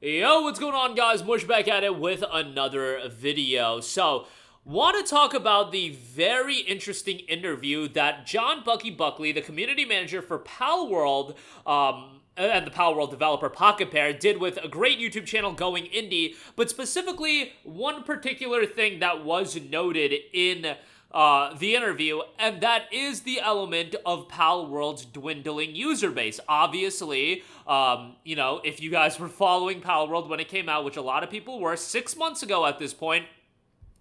Yo, what's going on, guys? Mush back at it with another video. So, want to talk about the very interesting interview that John Buckley, the community manager for Palworld, and the Palworld developer Pocket Pair, did with a great YouTube channel Going Indie, but specifically one particular thing that was noted in the interview, and that is the element of Palworld's dwindling user base. Obviously, if you guys were following Palworld when it came out, which a lot of people were 6 months ago at this point,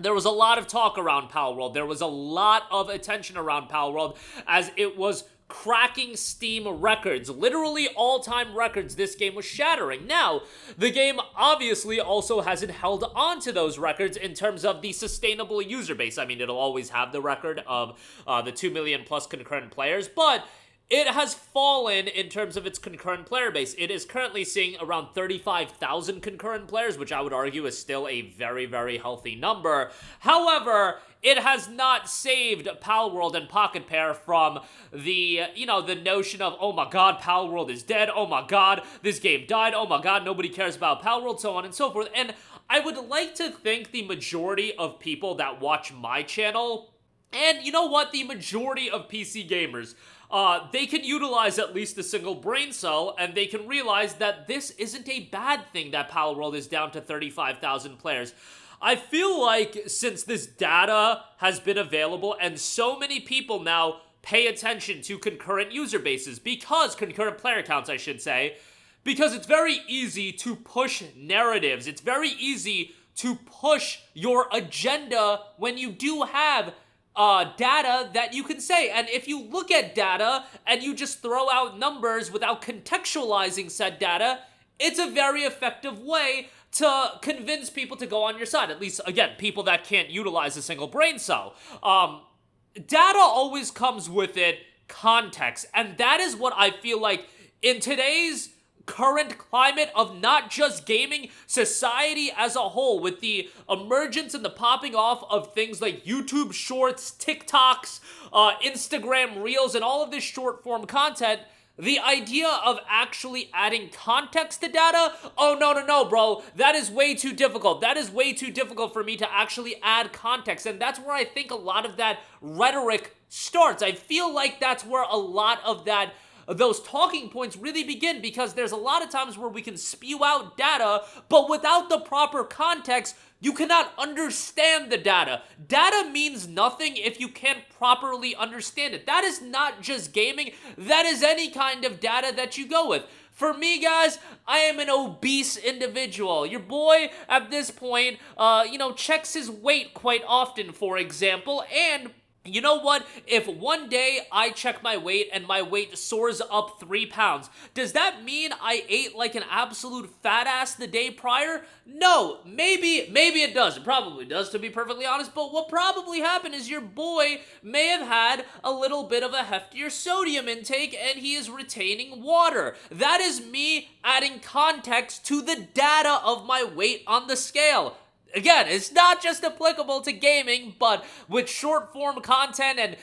there was a lot of talk around Palworld. There was a lot of attention around Palworld as it was cracking Steam records, literally all-time records this game was shattering. Now, the game obviously also hasn't held on to those records in terms of the sustainable user base. I mean, it'll always have the record of the 2 million plus concurrent players, but it has fallen in terms of its concurrent player base. It is currently seeing around 35,000 concurrent players, which I would argue is still a very, very healthy number. However, it has not saved Palworld and Pocket Pair from the notion of, oh my god, Palworld is dead, oh my god, this game died, oh my god, nobody cares about Palworld, so on and so forth. And I would like to think the majority of people that watch my channel, and you know what, the majority of PC gamers, they can utilize at least a single brain cell, and they can realize that this isn't a bad thing that Palworld is down to 35,000 players. I feel like since this data has been available and so many people now pay attention to concurrent user bases, concurrent player counts, I should say, because it's very easy to push narratives. It's very easy to push your agenda when you do have data that you can say. And if you look at data and you just throw out numbers without contextualizing said data, it's a very effective way to convince people to go on your side. At least, again, people that can't utilize a single brain cell. Data always comes with it context, and that is what I feel like in today's current climate of not just gaming, society as a whole, with the emergence and the popping off of things like YouTube Shorts, TikToks, Instagram Reels, and all of this short form content, the idea of actually adding context to data, oh no, bro, that is way too difficult. That is way too difficult for me to actually add context, and that's where I think a lot of that rhetoric starts. I feel like that's where a lot of those talking points really begin, because there's a lot of times where we can spew out data, but without the proper context, you cannot understand the data. Data means nothing if you can't properly understand it. That is not just gaming, that is any kind of data that you go with. For me, guys, I am an obese individual. Your boy, at this point, checks his weight quite often, for example, and you know what? If one day I check my weight and my weight soars up 3 pounds, does that mean I ate like an absolute fat ass the day prior? No, maybe it does. It probably does, to be perfectly honest, but what probably happened is your boy may have had a little bit of a heftier sodium intake and he is retaining water. That is me adding context to the data of my weight on the scale. Again, it's not just applicable to gaming, but with short form content and,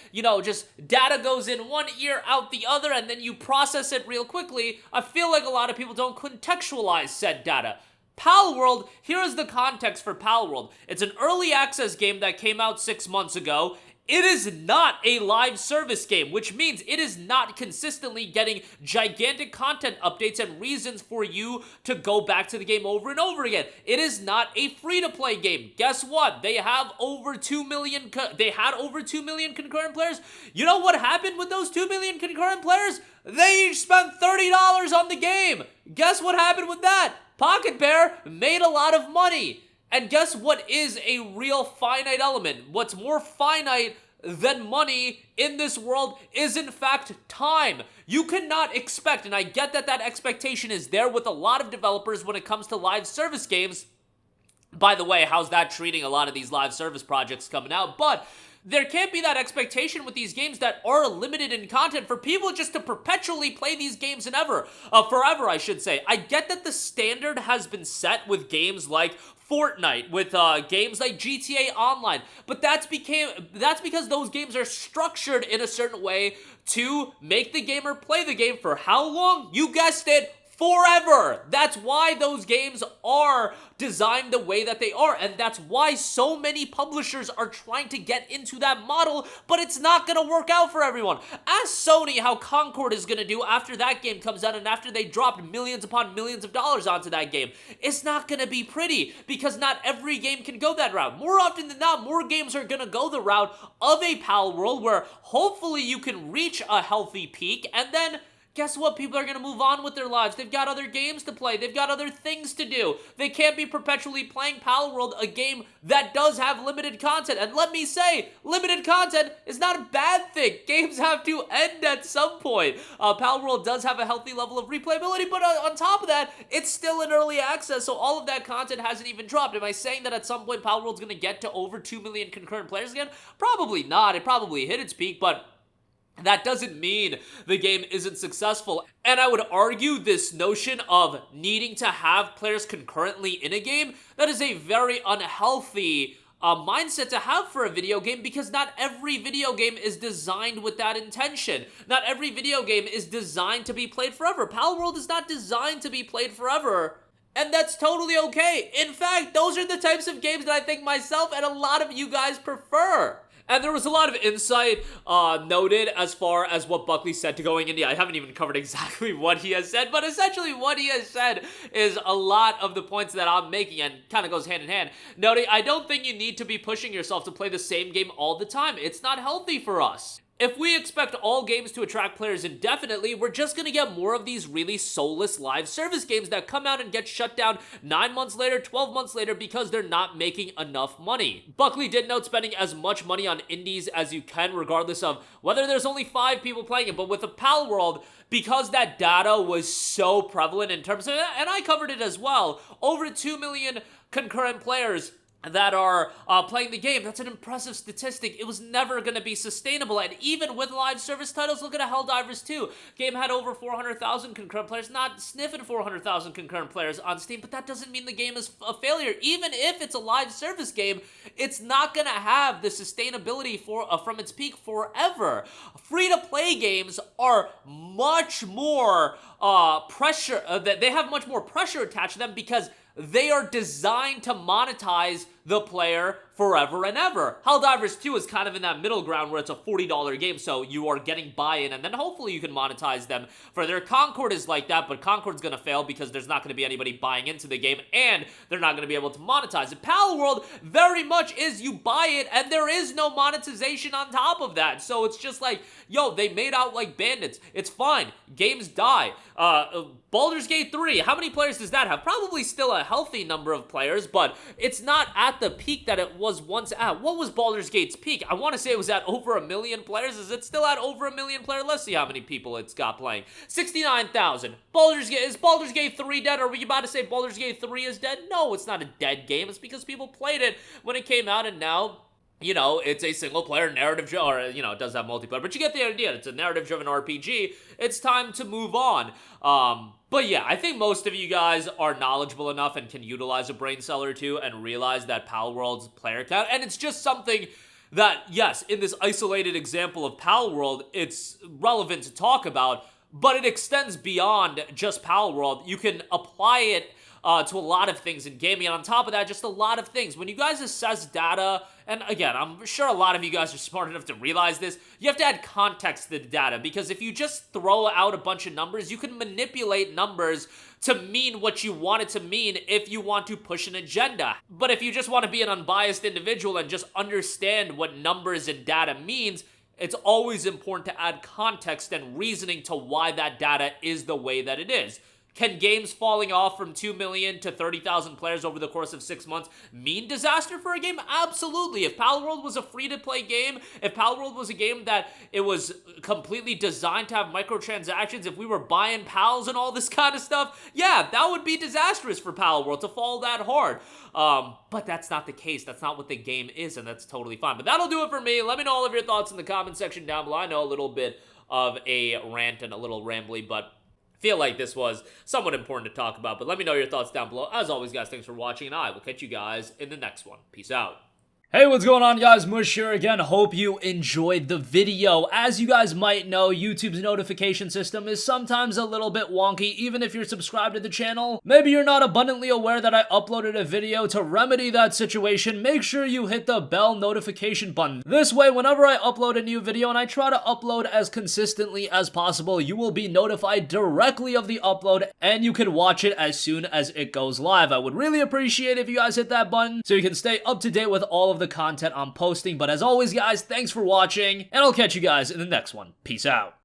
just data goes in one ear, out the other, and then you process it real quickly, I feel like a lot of people don't contextualize said data. Palworld, here is the context for Palworld. It's an early access game that came out 6 months ago. It is not a live service game, which means it is not consistently getting gigantic content updates and reasons for you to go back to the game over and over again. It is not a free-to-play game. Guess what? They have over 2 million, they had over 2 million concurrent players. You know what happened with those 2 million concurrent players? They each spent $30 on the game. Guess what happened with that? Pocket Pair made a lot of money. And guess what is a real finite element? What's more finite than money in this world is, in fact, time. You cannot expect, and I get that expectation is there with a lot of developers when it comes to live service games. By the way, how's that treating a lot of these live service projects coming out? But there can't be that expectation with these games that are limited in content for people just to perpetually play these games forever, I should say. I get that the standard has been set with games like Fortnite, with games like GTA Online, but that's because those games are structured in a certain way to make the gamer play the game for how long? You guessed it, forever. That's why those games are designed the way that they are, and that's why so many publishers are trying to get into that model, but it's not gonna work out for everyone. Ask Sony how Concord is gonna do after that game comes out and after they dropped millions upon millions of dollars onto that game. It's not gonna be pretty, because not every game can go that route. More often than not, more games are gonna go the route of a Palworld where hopefully you can reach a healthy peak, and then guess what? People are going to move on with their lives. They've got other games to play. They've got other things to do. They can't be perpetually playing Palworld, a game that does have limited content. And let me say, limited content is not a bad thing. Games have to end at some point. Palworld does have a healthy level of replayability, but on top of that, it's still in early access, so all of that content hasn't even dropped. Am I saying that at some point Palworld's going to get to over 2 million concurrent players again? Probably not. It probably hit its peak, but that doesn't mean the game isn't successful. And I would argue this notion of needing to have players concurrently in a game, that is a very unhealthy mindset to have for a video game, because not every video game is designed with that intention. Not every video game is designed to be played forever. Palworld is not designed to be played forever. And that's totally okay. In fact, those are the types of games that I think myself and a lot of you guys prefer. And there was a lot of insight noted as far as what Buckley said to going India. I haven't even covered exactly what he has said, but essentially what he has said is a lot of the points that I'm making and kind of goes hand in hand. Noting, I don't think you need to be pushing yourself to play the same game all the time. It's not healthy for us. If we expect all games to attract players indefinitely, we're just going to get more of these really soulless live service games that come out and get shut down 9 months later, 12 months later, because they're not making enough money. Buckley did note spending as much money on indies as you can, regardless of whether there's only 5 people playing it. But with the Palworld, because that data was so prevalent in terms of, and I covered it as well, over 2 million concurrent players that are playing the game. That's an impressive statistic. It was never going to be sustainable, and even with live service titles, look at Helldivers 2. Game had over 400,000 concurrent players, not sniffing 400,000 concurrent players on Steam, but that doesn't mean the game is a failure. Even if it's a live service game, it's not going to have the sustainability from its peak forever. Free-to-play games are much more pressure, they have much more pressure attached to them, because they are designed to monetize the player forever and ever. Helldivers 2 is kind of in that middle ground where it's a $40 game, so you are getting buy-in, and then hopefully you can monetize them further. Concord is like that, but Concord's gonna fail because there's not gonna be anybody buying into the game, and they're not gonna be able to monetize it. Palworld very much is you buy it, and there is no monetization on top of that. So it's just like, yo, they made out like bandits. It's fine. Games die. Baldur's Gate 3, how many players does that have? Probably still a healthy number of players, but it's not at the peak that it was once at. What was Baldur's Gate's peak? I want to say it was at over 1 million players. Is it still at over 1 million players? Let's see how many people it's got playing. 69,000. Is Baldur's Gate 3 dead? Are we about to say Baldur's Gate 3 is dead? No, it's not a dead game. It's because people played it when it came out, and now, you know, it's a single-player narrative, or, you know, it does have multiplayer, but you get the idea. It's a narrative-driven RPG. It's time to move on. But yeah, I think most of you guys are knowledgeable enough and can utilize a brain cell or two and realize that Palworld's player count, and it's just something that, yes, in this isolated example of Palworld, it's relevant to talk about, but it extends beyond just Palworld. You can apply it to a lot of things in gaming, and on top of that, just a lot of things. When you guys assess data, and again, I'm sure a lot of you guys are smart enough to realize this, you have to add context to the data, because if you just throw out a bunch of numbers, you can manipulate numbers to mean what you want it to mean if you want to push an agenda. But if you just want to be an unbiased individual and just understand what numbers and data means, it's always important to add context and reasoning to why that data is the way that it is. Can games falling off from 2 million to 30,000 players over the course of 6 months mean disaster for a game? Absolutely. If Palworld was a free-to-play game, if Palworld was a game that it was completely designed to have microtransactions, if we were buying pals and all this kind of stuff, yeah, that would be disastrous for Palworld to fall that hard. But that's not the case. That's not what the game is, and that's totally fine. But that'll do it for me. Let me know all of your thoughts in the comment section down below. I know a little bit of a rant and a little rambly, but feel like this was somewhat important to talk about, but let me know your thoughts down below. As always, guys, thanks for watching, and I will catch you guys in the next one. Peace out. Hey, what's going on, guys? Mush here again. Hope you enjoyed the video. As you guys might know, YouTube's notification system is sometimes a little bit wonky, even if you're subscribed to the channel. Maybe you're not abundantly aware that I uploaded a video. To remedy that situation, make sure you hit the bell notification button. This way, whenever I upload a new video, and I try to upload as consistently as possible, you will be notified directly of the upload, and you can watch it as soon as it goes live. I would really appreciate if you guys hit that button so you can stay up to date with all of the content I'm posting. But as always, guys, thanks for watching, and I'll catch you guys in the next one. Peace out.